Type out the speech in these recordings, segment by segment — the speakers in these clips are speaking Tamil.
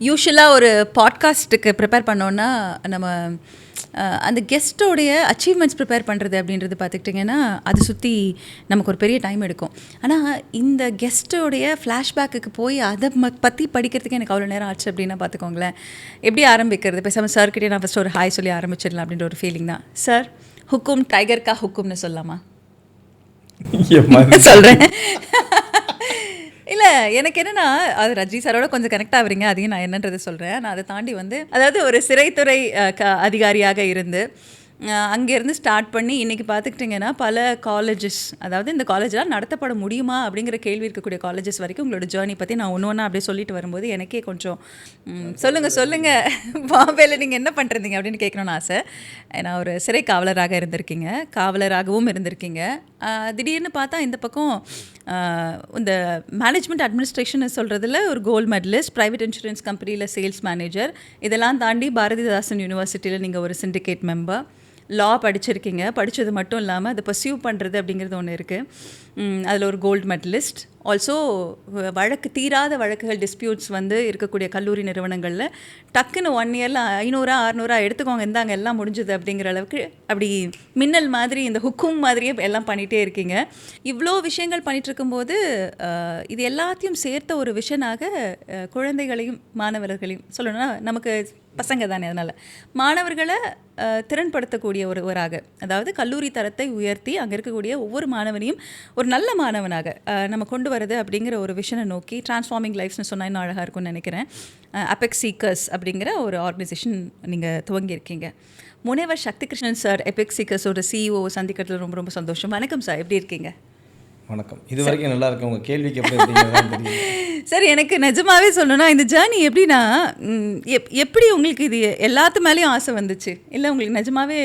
யூஷுவலாக ஒரு பாட்காஸ்ட்டுக்கு ப்ரிப்பேர் பண்ணோன்னா நம்ம அந்த கெஸ்ட்டோடைய அச்சீவ்மெண்ட்ஸ் ப்ரிப்பேர் பண்ணுறது அப்படின்றது பார்த்துக்கிட்டிங்கன்னா அது சுற்றி நமக்கு ஒரு பெரிய டைம் எடுக்கும். ஆனால் இந்த கெஸ்ட்டோடைய ஃப்ளாஷ்பேக்குக்கு போய் அதை பற்றி படிக்கிறதுக்கு எனக்கு அவ்வளோ நேரம் ஆச்சு அப்படின்னா பார்த்துக்கோங்களேன். எப்படி ஆரம்பிக்கிறது? பேசாமல் சார்கிட்டே நான் ஃபஸ்ட்டு ஒரு ஹாய் சொல்லி ஆரம்பிச்சிடலாம் அப்படின்ற ஒரு ஃபீலிங் தான். சார், ஹுக்கும் டைகர் கா ஹுக்கும்னு சொல்லலாமா? சொல்கிறேன். இல்லை, எனக்கு என்னென்னா அது ரஜினி சாரோட கொஞ்சம் கனெக்ட் ஆகுறீங்க, அதையும் நான் என்னன்றதை சொல்கிறேன். நான் அதை தாண்டி அதாவது ஒரு சிறைத்துறை அதிகாரியாக இருந்து அங்கேருந்து ஸ்டார்ட் பண்ணி இன்றைக்கி பார்த்துக்கிட்டிங்கன்னா பல காலேஜஸ், அதாவது இந்த காலேஜெலாம் நடத்தப்பட முடியுமா அப்படிங்கிற கேள்வி இருக்கக்கூடிய காலேஜஸ் வரைக்கும் உங்களோட ஜேர்னி பற்றி நான் ஒன்று ஒன்றா அப்படியே சொல்லிட்டு வரும்போது எனக்கே கொஞ்சம் சொல்லுங்கள் பாம்பேயில் நீங்கள் என்ன பண்ணுறீங்க அப்படின்னு கேட்கணுன்னு ஆசை. நான் ஒரு சிறை காவலராக இருந்திருக்கீங்க, காவலராகவும் இருந்திருக்கீங்க. திடீர்னு பார்த்தா இந்த பக்கம் இந்த மேனேஜ்மெண்ட் அட்மினிஸ்ட்ரேஷன் சொல்கிறதுல ஒரு கோல்டு மெடலிஸ்ட், ப்ரைவேட் இன்சூரன்ஸ் கம்பெனியில் சேல்ஸ் மேனேஜர், இதெல்லாம் தாண்டி பாரதிதாசன் யூனிவர்சிட்டியில் நீங்கள் ஒரு சிண்டிகேட் மெம்பர், லா படிச்சிருக்கீங்க. படித்தது மட்டும் இல்லாமல் அதை பர்சியூ பண்ணுறது அப்படிங்கிறது ஒன்று இருக்குது. அதில் ஒரு கோல்டு மெடலிஸ்ட். ஆல்சோ தீராத வழக்குகள், டிஸ்பியூட்ஸ் இருக்கக்கூடிய கல்லூரி நிறுவனங்களில் டக்குன்னு 1 இயரில் 500-600 எடுத்துக்கோங்க, இந்தாங்க எல்லாம் முடிஞ்சுது அப்படிங்கிற அளவுக்கு அப்படி மின்னல் மாதிரி இந்த ஹுக்கும் மாதிரியே எல்லாம் பண்ணிகிட்டே இருக்கீங்க. இவ்வளோ விஷயங்கள் பண்ணிகிட்டு இருக்கும்போது இது எல்லாத்தையும் சேர்த்த ஒரு விஷனாக குழந்தைகளையும் மாணவர்களையும் சொல்லணும்னா, நமக்கு பசங்க தானே, அதனால் மாணவர்களை திறன்படுத்தக்கூடிய ஒருவராக, அதாவது கல்லூரி தரத்தை உயர்த்தி அங்கே இருக்கக்கூடிய ஒவ்வொரு மாணவனையும் ஒரு நல்ல மாணவனாக நம்ம கொண்டு வருது அப்படிங்கிற ஒரு விஷனை நோக்கி டிரான்ஸ்ஃபார்மிங் லைஃப்ஸ்னு சொன்னால் இன்னும் அழகாக இருக்கும்னு நினைக்கிறேன். அபெக்ஸ் சீக்கர்ஸ் அப்படிங்கிற ஒரு ஆர்கனைசேஷன் நீங்கள் துவங்கியிருக்கீங்க. முனைவர் சக்தி கிருஷ்ணன் சார், எபெக்ஸ் சீக்கர்ஸோட CEO சந்திக்கிறதுல ரொம்ப ரொம்ப சந்தோஷம். வணக்கம் சார், எப்படி இருக்கீங்க? வணக்கம். இது வரைக்கும் நல்லா இருக்கு. உங்கள் கேள்விக்கு எப்படி சார், எனக்கு நிஜமாகவே சொல்லணும்னா இந்த ஜேர்னி எப்படின்னா, எப்படி உங்களுக்கு இது எல்லாத்து மேலேயும் ஆசை வந்துச்சு? இல்லை உங்களுக்கு நிஜமாகவே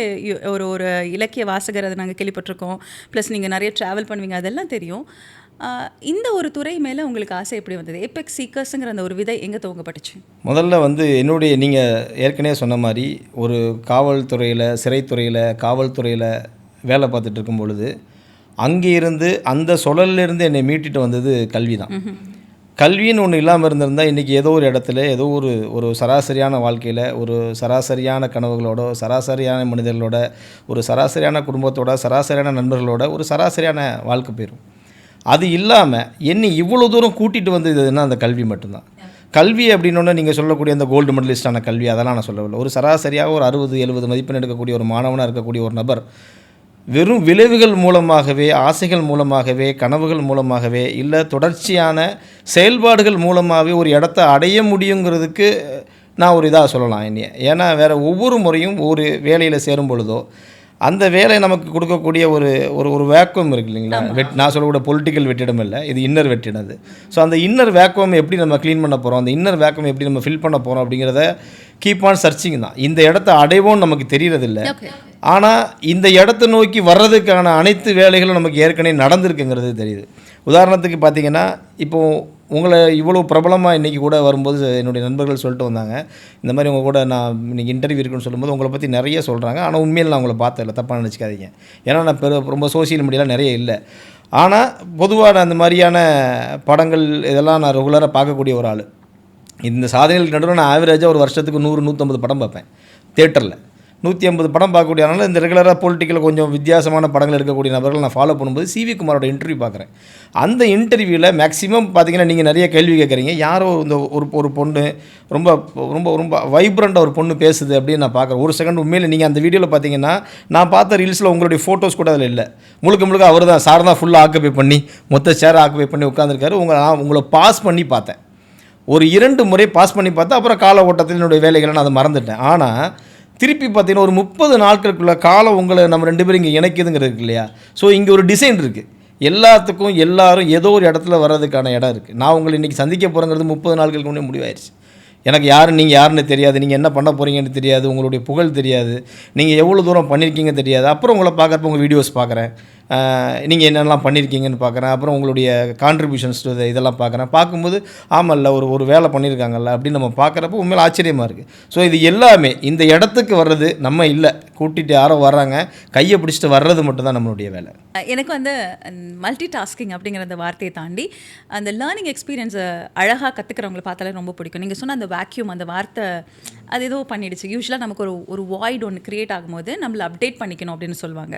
ஒரு இலக்கிய வாசகர், அதை நாங்கள் கேள்விப்பட்டிருக்கோம், ப்ளஸ் நீங்கள் நிறைய ட்ராவல் பண்ணுவீங்க, அதெல்லாம் தெரியும். இந்த ஒரு துறை மேலே உங்களுக்கு ஆசை எப்படி வந்தது? எபெக்ஸ் சீக்கர்ஸுங்கிற அந்த ஒரு விதை எங்கே துவங்கப்பட்டுச்சு? முதல்ல என்னுடைய நீங்கள் ஏற்கனவே சொன்ன மாதிரி ஒரு காவல்துறையில், சிறைத்துறையில், காவல்துறையில் வேலை பார்த்துட்டு இருக்கும் பொழுது அங்கே இருந்து அந்த சுழலிருந்து என்னை மீட்டிட்டு வந்தது கல்வி தான். கல்வின்னு ஒன்று இல்லாமல் இருந்திருந்தால் இன்றைக்கி ஏதோ ஒரு இடத்துல ஏதோ ஒரு சராசரியான வாழ்க்கையில் ஒரு சராசரியான கனவுகளோட, சராசரியான மனிதர்களோட, ஒரு சராசரியான குடும்பத்தோட, சராசரியான நண்பர்களோட ஒரு சராசரியான வாழ்க்கை போயிடும். அது இல்லாமல் என்னை இவ்வளோ தூரம் கூட்டிகிட்டு வந்ததுன்னா அந்த கல்வி மட்டும்தான். கல்வி அப்படின்னோடனே நீங்கள் சொல்லக்கூடிய அந்த கோல்டு மெடலிஸ்டான கல்வி அதெல்லாம் நான் சொல்லவில்லை. ஒரு சராசரியாக ஒரு 60-70 மதிப்பெண் எடுக்கக்கூடிய ஒரு மாணவனாக இருக்கக்கூடிய ஒரு நபர் வெறும் விளைவுகள் மூலமாகவே, ஆசைகள் மூலமாகவே, கனவுகள் மூலமாகவே, இல்லை தொடர்ச்சியான செயல்பாடுகள் மூலமாகவே ஒரு இடத்த அடைய முடியுங்கிறதுக்கு நான் ஒரு இதாக சொல்லலாம் என்னைய. ஏன்னா வேறு ஒவ்வொரு முறையும் ஒரு வேலையில் சேரும் பொழுதோ அந்த வேலை நமக்கு கொடுக்கக்கூடிய ஒரு வேக்குவம் இருக்குது இல்லைங்களா? நான் சொல்லக்கூடிய பொலிட்டிக்கல் வெற்றிடம் இல்லை, இது இன்னர் வெற்றிடம். அது ஸோ அந்த இன்னர் வேக்குவம் எப்படி நம்ம க்ளீன் பண்ண போகிறோம், அந்த இன்னர் வேக்குவம் எப்படி நம்ம ஃபில் பண்ண போகிறோம் அப்படிங்கிறத கீப் ஆன் சர்ச்சிங் தான். இந்த இடத்த அடைவோன்னு நமக்கு தெரியறதில்லை, ஆனால் இந்த இடத்த நோக்கி வர்றதுக்கான அனைத்து வேலைகளும் நமக்கு ஏற்கனவே நடந்திருக்குங்கிறது தெரியுது. உதாரணத்துக்கு பார்த்திங்கன்னா, இப்போது உங்களை இவ்வளோ பிரபலமாக இன்றைக்கி கூட வரும்போது என்னுடைய நண்பர்கள் சொல்லிட்டு வந்தாங்க, இந்த மாதிரி உங்கள் கூட நான் இன்றைக்கி இன்டர்வியூ இருக்குன்னு சொல்லும்போது உங்களை பற்றி நிறைய சொல்கிறாங்க. ஆனால் உண்மையில் நான் உங்களை பார்த்ததில்ல, தப்பாக நினச்சிக்காதீங்க. ஏன்னா நான் ரொம்ப சோசியல் மீடியாவில் நிறைய இல்லை. ஆனால் பொதுவாக அந்த மாதிரியான படங்கள் இதெல்லாம் நான் ரெகுலராக பார்க்கக்கூடிய ஒரு ஆள். இந்த சாதனைகளுக்கு நடுவில் நான் ஆவரேஜாக ஒரு வருஷத்துக்கு 100-150 படம் பார்ப்பேன் தியேட்டரில். 150 படம் பார்க்கக்கூடியனால இந்த ரெகுலராக பொலிட்டிக்கல் கொஞ்சம் வித்தியாசமான படங்கள் எடுக்கக்கூடிய நபர்கள் நான் ஃபாலோ பண்ணும்போது சிவி குமாரோட இன்டர்வியூ பார்க்குறேன். அந்த இன்டர்வியூவில் மேக்ஸிமம் பார்த்திங்கன்னா நீங்கள் நிறைய கேள்வி கேட்குறீங்க. யாரோ இந்த ஒரு பொண்ணு ரொம்ப ரொம்ப ரொம்ப வைப்ரண்ட்டாக ஒரு பொண்ணு பேசுது அப்படின்னு நான் பார்க்குறேன். ஒரு செகண்ட் உண்மையில் நீங்கள் அந்த வீடியோவில் பார்த்தீங்கன்னா நான் பார்த்த ரீல்ஸில் உங்களுடைய ஃபோட்டோஸ் கூட அதில் இல்லை. முழுக்க அவர் தான், சார் தான் ஃபுல்லாக ஆக்குபை பண்ணி மொத்த சேரை ஆக்குபை பண்ணி உட்காந்துருக்காரு. நான் உங்களை பாஸ் பண்ணி பார்த்தேன், ஒரு 2 முறை பாஸ் பண்ணி பார்த்தேன். அப்புறம் கால ஓட்டத்தில் என்னுடைய வேலைகளை நான் அதை மறந்துட்டேன். ஆனால் திருப்பி பார்த்தீங்கன்னா ஒரு 30 நாட்களுக்குள்ள காலம் உங்களை நம்ம 2 பேரும் இங்கே இணைக்குதுங்கிறது இருக்கு இல்லையா? ஸோ இங்கே ஒரு டிசைன் இருக்குது. எல்லாத்துக்கும் எல்லாரும் ஏதோ ஒரு இடத்துல வர்றதுக்கான இடம் இருக்குது. நான் உங்களை இன்றைக்கி சந்திக்க போகிறேங்கிறது 30 நாட்களுக்கு முன்னே முடிவாயிடுச்சு. எனக்கு நீங்கள் யாருன்னு தெரியாது, நீங்கள் என்ன பண்ண போகிறீங்கன்னு தெரியாது, உங்களுடைய புகழ் தெரியாது, நீங்கள் எவ்வளோ தூரம் பண்ணியிருக்கீங்க தெரியாது. அப்புறம் உங்களை பார்க்குறப்ப உங்கள் வீடியோஸ் பார்க்குறேன், நீங்கள் என்னென்னலாம் பண்ணியிருக்கீங்கன்னு பார்க்குறேன். அப்புறம் உங்களுடைய கான்ட்ரிபியூஷன்ஸ் இதெல்லாம் பார்க்குறேன். பார்க்கும்போது ஆமாம்ல ஒரு வேலை பண்ணியிருக்காங்கல்ல அப்படின்னு நம்ம பார்க்குறப்ப உண்மையில ஆச்சரியமாக இருக்குது. ஸோ இது எல்லாமே இந்த இடத்துக்கு வர்றது நம்ம இல்லை, கூட்டிகிட்டு யாரோ வர்றாங்க, கையை பிடிச்சிட்டு வர்றது மட்டும்தான் நம்மளுடைய வேலை. எனக்கு வந்து மல்டி டாஸ்கிங் அப்படிங்கிற அந்த வார்த்தையை தாண்டி அந்த லேர்னிங் எக்ஸ்பீரியன்ஸை அழகாக கற்றுக்கிறவங்களை பார்த்தாலே ரொம்ப பிடிக்கும். நீங்கள் சொன்ன அந்த வேக்யூம், அந்த வார்த்தை அது ஏதோ பண்ணிடுச்சு. யூஸ்வலாக நமக்கு ஒரு வாய்டு ஒன்று க்ரியேட் ஆகும்போது நம்மளை அப்டேட் பண்ணிக்கணும் அப்படின்னு சொல்லுவாங்க.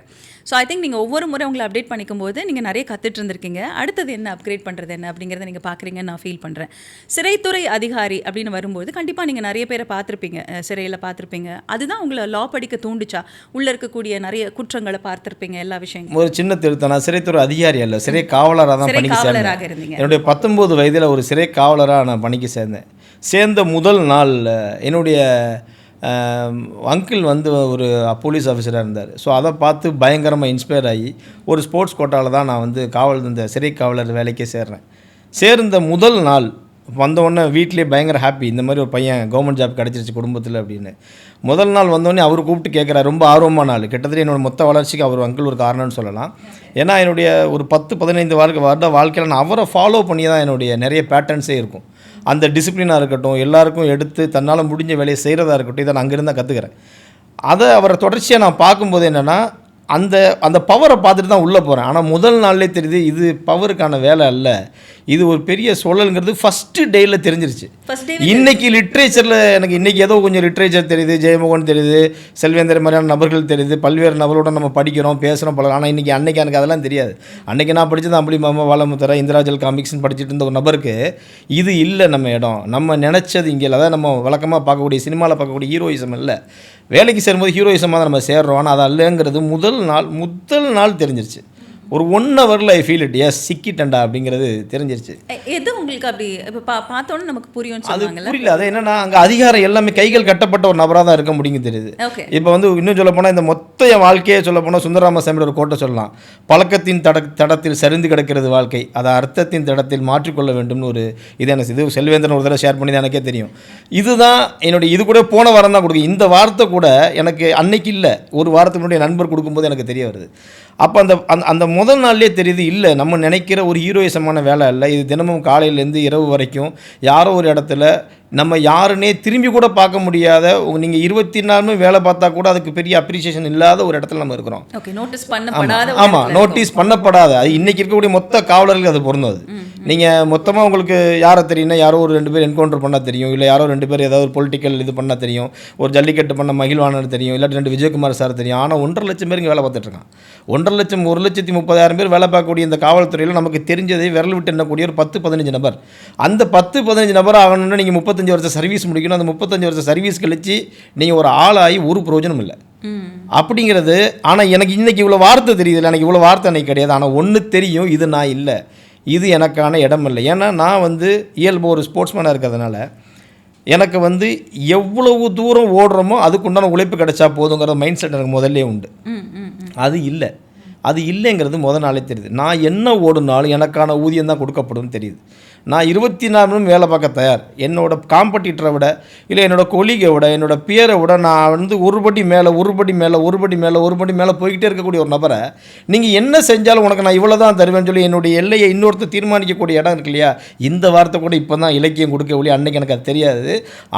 ஸோ ஐ திங்க் நீங்கள் ஒவ்வொரு முறை உங்களை அப்டேட் பண்ணிக்கும் போது நீங்கள் நிறைய கற்றுட்டு இருந்திருக்கீங்க. அடுத்தது என்ன அப்கிரேட் பண்ணுறது என்ன அப்படிங்கிறத நீங்கள் பார்க்குறீங்கன்னு நான் ஃபீல் பண்ணுறேன். சிறைத்துறை அதிகாரி அப்படின்னு வரும்போது கண்டிப்பாக நீங்கள் நிறைய பேரை பார்த்துருப்பீங்க, சிறையில் பார்த்துருப்பீங்க. அதுதான் உங்களை லா படிக்க தூண்டுச்சா? உள்ளே இருக்கக்கூடிய நிறைய குற்றங்களை பார்த்துருப்பீங்க, எல்லா விஷயங்களும். ஒரு சின்ன திருத்தம், நான் சிறைத்துறை அதிகாரி அல்ல, சிறை காவலராக தான் பணிக்கு சேர்ந்தேன். இருந்தீங்க. என்னுடைய 19 வயதில் ஒரு சிறை காவலராக நான் பணிக்கு சேர்ந்தேன். சேர்ந்த முதல் நாள் என்னுடைய அங்கிள் வந்து ஒரு போலீஸ் ஆஃபீஸராக இருந்தார். ஸோ அதை பார்த்து பயங்கரமாக இன்ஸ்பயர் ஆகி ஒரு ஸ்போர்ட்ஸ் கோட்டாவில் தான் நான் வந்து இந்த சிறை காவலர் வேலைக்கே சேர்றேன். சேர்ந்த முதல் நாள் வந்தோடனே வீட்டிலே பயங்கர ஹாப்பி, இந்த மாதிரி ஒரு பையன் கவர்மெண்ட் ஜாப் கிடச்சிருச்சு குடும்பத்தில் அப்படின்னு. முதல் நாள் வந்தோடனே அவர் கூப்பிட்டு கேட்குறாரு, ரொம்ப ஆர்வமான நாள். கிட்டத்தட்ட என்னோடய மொத்த வளர்ச்சிக்கு அவர் அங்கிள் ஒரு காரணம்னு சொல்லலாம். ஏன்னா என்னுடைய ஒரு 10-15 வருட வாழ்க்கையில் நான் அவரை ஃபாலோ பண்ணி தான் என்னுடைய நிறைய பேட்டர்ன்ஸே இருக்கும். அந்த டிசிப்ளினாக இருக்கட்டும், எல்லாருக்கும் எடுத்து தன்னால் முடிஞ்ச வேலையை செய்கிறதா இருக்கட்டும், இதை நான் அங்கேருந்து தான் கற்றுக்கிறேன். அதை அவரை தொடர்ச்சியாக நான் பார்க்கும்போது என்னென்னா அந்த பவரை பார்த்துட்டு தான் உள்ளே போகிறேன். ஆனால் முதல் நாள்லேயே தெரியுது இது பவருக்கான வேலை அல்ல, இது ஒரு பெரிய சூழலுங்கிறது ஃபஸ்ட்டு டேயில் தெரிஞ்சிருச்சு. இன்றைக்கி லிட்ரேச்சரில் எனக்கு இன்றைக்கி ஏதோ கொஞ்சம் லிட்ரேச்சர் தெரியுது, ஜெயமோகன் தெரியுது, செல்வேந்தர் மாதிரியான நபர்கள் தெரியுது, பல்வேறு நபரோட நம்ம படிக்கிறோம், பேசுகிறோம், பழகிறோம். ஆனால் அன்றைக்கி எனக்கு அதெல்லாம் தெரியாது. அன்றைக்கி நான் படித்தது அம்பளி மாமா, வாழமுத்தரா, இந்திராஜல் காமிக்ஸ்ன்னு படிச்சுட்டு இருந்த ஒரு நபருக்கு இது இல்லை நம்ம இடம், நம்ம நினச்சது இங்கே இல்லை. அதாவது நம்ம வழக்கமாக பார்க்கக்கூடிய சினிமாவில் பார்க்கக்கூடிய ஹீரோயிசம் இல்லை. வேலைக்கு சேரும்போது ஹீரோயிசமாக தான் நம்ம சேர்றோம், ஆனால் அது அல்லங்கிறது முதல் நாள் தெரிஞ்சிருச்சு. ஒரு 1 ஹவரில் ஐ ஃபீல் இட், எஸ் சிக்கிட்டண்டா அப்படிங்கிறது தெரிஞ்சிருச்சு. எது உங்களுக்கு அப்படி இப்போ பார்த்தோன்னே நமக்கு புரியும்? அது புரியல. அது என்னன்னா அங்கே அதிகாரம் எல்லாமே கைகள் கட்டப்பட்ட ஒரு நபராக தான் இருக்க முடியும் தெரியுது. இப்போ வந்து இன்னும் சொல்ல போனால் இந்த மொத்த என் வாழ்க்கையே சொல்ல போனால் சுந்தரராமசாமியோட ஒரு கோட்டை சொல்லலாம். பழக்கத்தின் தடத்தில் சரிந்து கிடக்கிறது வாழ்க்கை, அதை அர்த்தத்தின் தடத்தில் மாற்றிக்கொள்ள வேண்டும்னு ஒரு இது செல்வேந்திரன் ஒரு தடவை ஷேர் பண்ணி தான் எனக்கே தெரியும். இதுதான் என்னுடைய இது கூட போன வாரம் தான் கொடுக்கும். இந்த வார்த்தை கூட எனக்கு அன்னைக்கு இல்லை, ஒரு வாரத்துக்கு முன்னாடி நண்பர் கொடுக்கும்போது எனக்கு தெரிய வருது. அப்போ அந்த முதல் நாள்லேயே தெரியுது, இல்லை நம்ம நினைக்கிற ஒரு ஹீரோயிசமான வேலை இல்லை இது. தினமும் காலையிலேருந்து இரவு வரைக்கும் யாரோ ஒரு இடத்துல நம்ம யாருன்னே திரும்பி கூட பார்க்க முடியாத, நீங்கள் 24 வேலை பார்த்தா கூட அதுக்கு பெரிய அப்ரிசியேஷன் இல்லாத ஒரு இடத்துல நம்ம இருக்கிறோம். ஆமாம், நோட்டீஸ் பண்ணப்படாத. அது இன்றைக்கி இருக்கக்கூடிய மொத்த காவலர்களுக்கு அது பொருந்தது. நீங்கள் மொத்தமாக உங்களுக்கு யாரை தெரியும்னா யாரோ ஒரு 2 பேர் என்கவுண்டர் பண்ணால் தெரியும், இல்லை யாரோ 2 பேர் ஏதாவது ஒரு பொலிட்டிக்கல் இது பண்ணால் தெரியும், ஒரு ஜல்லிக்கட்டு பண்ண மகிழ்வானது தெரியும், இல்லாட்டி 2 விஜயகுமார் சார் தெரியும். ஆனால் 1.5 லட்சம் பேர் இங்கே வேலை பார்த்துட்ருக்கான். 1,30,30,000 பேர் வேலை பார்க்கக்கூடிய இந்த காவல்துறையில் நமக்கு தெரிஞ்சதை விரல் விட்டு எண்ணக்கூடிய ஒரு 10-15 நபர். அந்த 10-15 நபர் ஆகணும்னா நீங்கள் 35 வருஷம் சர்வீஸ் முடிக்கணும். அந்த 35 வருஷம் சர்வீஸ் கழிச்சு நீங்கள் ஒரு ஆளாகி ஒரு பிரயோஜனம் இல்லை அப்படிங்கிறது. ஆனால் எனக்கு இன்றைக்கி இவ்வளோ வார்த்தை தெரியுது இல்லை, எனக்கு இவ்வளோ வார்த்தை எனக்கு கிடையாது. ஆனால் ஒன்று தெரியும், இது நான் இல்லை, இது எனக்கான இடம் இல்லை. ஏன்னா நான் வந்து இயல்பு ஒரு ஸ்போர்ட்ஸ்மேனாக இருக்கிறதுனால எனக்கு வந்து எவ்வளவு தூரம் ஓடுறோமோ அதுக்குண்டான உழைப்பு கிடைச்சா போதுங்கிற மைண்ட் செட் எனக்கு முதல்லே உண்டு. அது இல்லைங்கிறது முதல் நாளே தெரியுது. நான் என்ன ஓடுனாலும் எனக்கான ஊதியம் தான் கொடுக்கப்படும் தெரியுது. நான் 24 மணி வேலை பார்க்க தயார். என்னோட காம்படிட்டரை விட, இல்லை என்னோடய கொலீகை விட, என்னோடய பியரை விட நான் வந்து ஒரு படி மேலே போய்கிட்டே இருக்கக்கூடிய ஒரு நபரை நீங்கள் என்ன செஞ்சாலும் உனக்கு நான் இவ்வளோ தான் தருவேன்னு சொல்லி என்னுடைய எல்லையை இன்னொருத்தர் தீர்மானிக்கக்கூடிய இடம் இருக்கு இல்லையா. இந்த வார்த்தை கூட இப்போ தான் இலக்கியம் கொடுக்க ஒளி, அன்றைக்கி எனக்கு அது தெரியாது.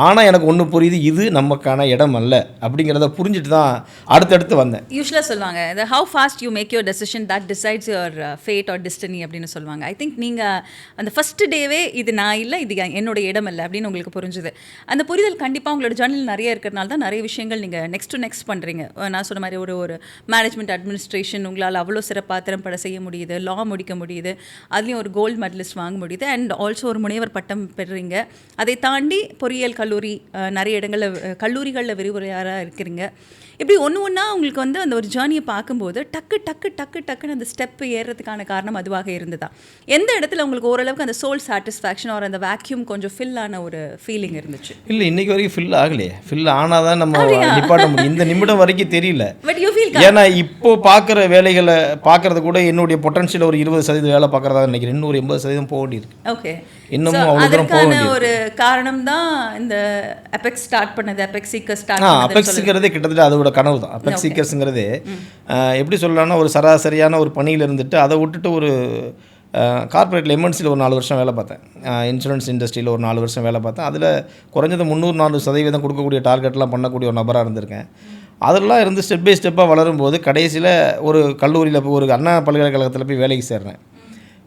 ஆனால் எனக்கு ஒன்று புரியுது, இது நமக்கான இடம் அல்ல அப்படிங்கிறத புரிஞ்சுட்டு தான் அடுத்தடுத்து வந்தேன். யூஸ்வலாக சொல்லுவாங்க the how fast you make your decision that decides your fate or destiny அப்படின்னு சொல்லுவாங்க. ஐ திங்க் நீங்கள் அந்த ஃபஸ்ட்டு டேவே இது நான் இல்லை, இது என்னோட இடம் இல்லை அப்படின்னு உங்களுக்கு புரிஞ்சுது. அந்த புரிதல் கண்டிப்பாக உங்களோட ஜர்னல் நிறைய இருக்கிறனால தான் நிறைய விஷயங்கள் நீங்கள் நெக்ஸ்ட் பண்ணுறீங்க. நான் சொன்ன மாதிரி ஒரு மேனேஜ்மெண்ட் அட்மினிஸ்ட்ரேஷன் உங்களால் அவ்வளோ சிறப்பாக திறம்பட செய்ய முடியுது, லா முடிக்க முடியுது, அதுலேயும் ஒரு கோல்டு மெடலிஸ்ட் வாங்க முடியுது, அண்ட் ஆல்சோ ஒரு முனைவர் பட்டம் பெறுறீங்க. அதை தாண்டி பொறியியல் கல்லூரி நிறைய இடங்களில் கல்லூரிகளில் விரிவுரையாராக இருக்கிறீங்க. இப்படி ஒன்றா உங்களுக்கு வந்து அந்த ஒரு ஜேர்னியை பார்க்கும்போது டக்குன்னு அந்த ஸ்டெப் ஏறுறதுக்கான காரணம் அதுவாக இருந்ததா? எந்த இடத்துல உங்களுக்கு ஓரளவுக்கு அந்த சோல் சாட்டிஸ்ஃபேக்ஷன் ஒரு அந்த வேக்யூம் கொஞ்சம் ஃபில் ஆன ஒரு ஃபீலிங் இருந்துச்சு? இல்லை, இன்றைக்கி வரைக்கும் ஃபில் ஆகலையே. ஃபில் ஆனால் தான் நம்ம நிப்பாட்ட முடியும். இந்த நிமிடம் வரைக்கும் தெரியல. பட் யூ ஃபீல் ஏன்னா இப்போ பார்க்குற வேலைகளை பார்க்குறது கூட என்னுடைய பொட்டன்ஷியல் ஒரு 20% வேலை பார்க்குறதா நினைக்கிறேன். இன்னும் ஒரு 80% போக வேண்டியிருக்கு. ஓகே, இன்னமும் அவ்வளோ தூரம் போக வேண்டியது. ஒரு காரணம் தான் இந்த அபெக்ஸ் ஸ்டார்ட் பண்ணது, அபெக்ஸ் சீக்கர்ஸ் ஸ்டார்ட் அபெக்ஸுங்கிறதே கிட்டத்தட்ட அதோட கனவு தான். அபெக்ஸ் சீக்கர்ஸுங்கிறதே எப்படி சொல்லலாம்னா ஒரு சராசரியான ஒரு பணியில் இருந்துட்டு அதை விட்டுட்டு ஒரு கார்பரேட்டில் எம்என்சியில் ஒரு 4 வருஷம் வேலை பார்த்தேன். இன்சூரன்ஸ் இண்டஸ்ட்ரியில் ஒரு 4 வருஷம் வேலை பார்த்தேன். அதில் குறைஞ்சது 300-400% கொடுக்கக்கூடிய டார்கெட்லாம் பண்ணக்கூடிய ஒரு நபராக இருந்திருக்கேன். அதெல்லாம் இருந்து ஸ்டெப் பை ஸ்டெப்பாக வளரும்போது கடைசியில் ஒரு கல்லூரியில் போய் ஒரு அண்ணா பல்கலைக்கழகத்தில் போய் வேலைக்கு சேர்றேன்.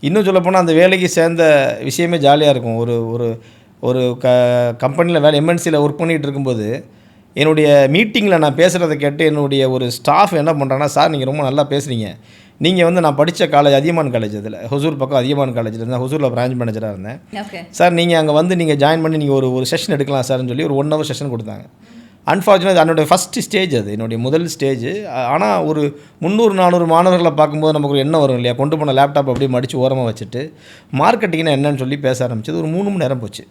இன்னும் சொல்லப்போனால் அந்த வேலைக்கு சேர்ந்த விஷயமே ஜாலியாக இருக்கும். ஒரு ஒரு ஒரு கம்பெனியில் வேலை எம்என்சியில் ஒர்க் பண்ணிகிட்டு இருக்கும்போது என்னுடைய மீட்டிங்கில் நான் பேசுகிறத கேட்டு என்னுடைய ஒரு ஸ்டாஃப் என்ன பண்ணுறாங்கன்னா, சார் நீங்கள் ரொம்ப நல்லா பேசுகிறீங்க, நீங்கள் நான் படித்த காலேஜ் அதியமான் காலேஜ், அதில் ஹொசூர் பக்கம் அதியமான் காலேஜில் இருந்தேன். ஹொசூரில் பிரான்ச் மேனேஜராக இருந்தேன். சார் நீங்கள் அங்கே நீங்கள் ஜாயின் பண்ணி நீங்கள் ஒரு செஷன் எடுக்கலாம் சார்னு சொல்லி ஒரு 1 hour செஷன் கொடுத்தாங்க. அன்ஃபார்ச்சுனேட் என்னுடைய ஃபஸ்ட்டு ஸ்டேஜ் அது, என்னுடைய முதல் ஸ்டேஜ். ஆனால் ஒரு 300-400 மாணவர்களை பார்க்கும்போது நமக்கு ஒரு எண்ணம் வரும் இல்லையா, கொண்டு போன லேப்டாப் அப்படியே மடித்து ஓரமாக வச்சுட்டு மார்க்கெட்டிங்னா என்னன்னு சொல்லி பேச ஆரம்பிச்சது. ஒரு 3 மணி நேரம் போச்சு.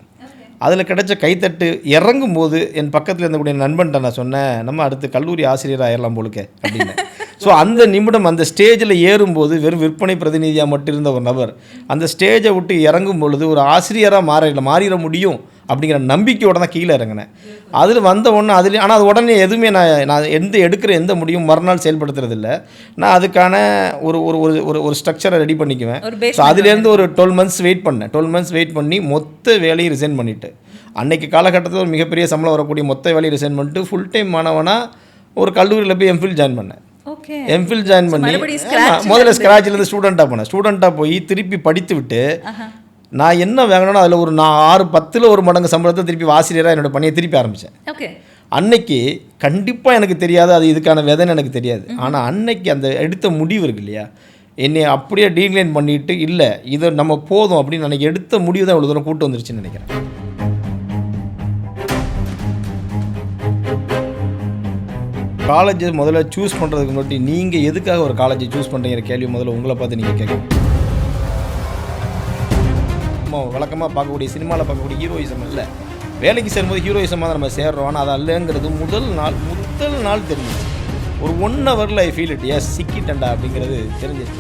அதில் கிடைச்ச கைத்தட்டு இறங்கும்போது என் பக்கத்தில் இருந்தக்கூடிய நண்பன்ட்ட நான் சொன்னேன், நம்ம அடுத்து கல்லூரி ஆசிரியராக ஆயிடலாம் போலுக்க அப்படின்னு. ஸோ அந்த நிமிடம் அந்த ஸ்டேஜில் ஏறும்போது வெறும் விற்பனை பிரதிநிதியாக மட்டும் இருந்த ஒரு நபர் அந்த ஸ்டேஜை விட்டு இறங்கும் பொழுது ஒரு ஆசிரியராக மாறிட முடியும் அப்படிங்கிற நம்பிக்கையோட தான் கீழே இறங்கினேன். அதில் வந்த ஒன்று அதில், ஆனால் அது உடனே எதுவுமே நான் எடுக்கிற எந்த முடியும் மறுநாள் செயல்படுத்துறதில்லை. நான் அதுக்கான ஒரு ஒரு ஒரு ஸ்ட்ரக்சரை ரெடி பண்ணிக்குவேன். ஸோ அதுலேருந்து ஒரு 12 months வெயிட் பண்ணேன். 12 months வெயிட் பண்ணி மொத்த வேலையும் ரிசைன் பண்ணிவிட்டு, அன்னைக்கு காலகட்டத்தில் ஒரு மிகப்பெரிய சம்பளம் வரக்கூடிய மொத்த வேலையை ரிசைன் பண்ணிட்டு ஃபுல் டைம் மாணவனாக ஒரு கல்லூரியில் போய் எம்ஃபில் ஜாயின் பண்ணேன். எம்ஃபில் ஜாயின் பண்ணி முதல்ல ஸ்க்ராட்சிலேருந்து ஸ்டூடெண்ட்டாக போய் திருப்பி படித்து விட்டு நான் என்ன வாங்கினோன்னா அதில் ஒரு 6-10 ஒரு மடங்கு சம்பளத்தை திருப்பி ஆசிரியராக என்னோடய பணியை திருப்பி ஆரம்பித்தேன். அன்னைக்கு கண்டிப்பாக எனக்கு தெரியாது, அது இதுக்கான விதைன்னு எனக்கு தெரியாது. ஆனால் அன்னைக்கு அந்த எடுத்த முடிவு இருக்கு இல்லையா, என்னை அப்படியே டீக்ளைன் பண்ணிவிட்டு இல்லை இதை நம்ம போதும் அப்படின்னு அன்றைக்கி எடுத்த முடிவு தான் இவ்வளோ தூரம் கூட்டு வந்துருச்சுன்னு நினைக்கிறேன். காலேஜை முதல்ல சூஸ் பண்ணுறதுக்கு முன்னாடி நீங்கள் எதுக்காக ஒரு காலேஜை சூஸ் பண்ணுறீங்கிற கேள்வி முதல்ல உங்களை பார்த்து நீங்கள் கேட்கணும். வழக்கமாக பார்க்கக்கூடிய சினிமாவில் பார்க்கக்கூடிய ஹீரோயிசம் இல்லை, வேலைக்கு சேரும்போது ஹீரோயிசமாக தான் நம்ம சேர்றோம். ஆனால் அது அல்லங்கிறது முதல் நாள் தெரிஞ்சிச்சு. ஒரு 1 hour ஐ ஃபீல் இட், எஸ் சிக்கிட்டண்டா அப்படிங்கிறது தெரிஞ்சிச்சு.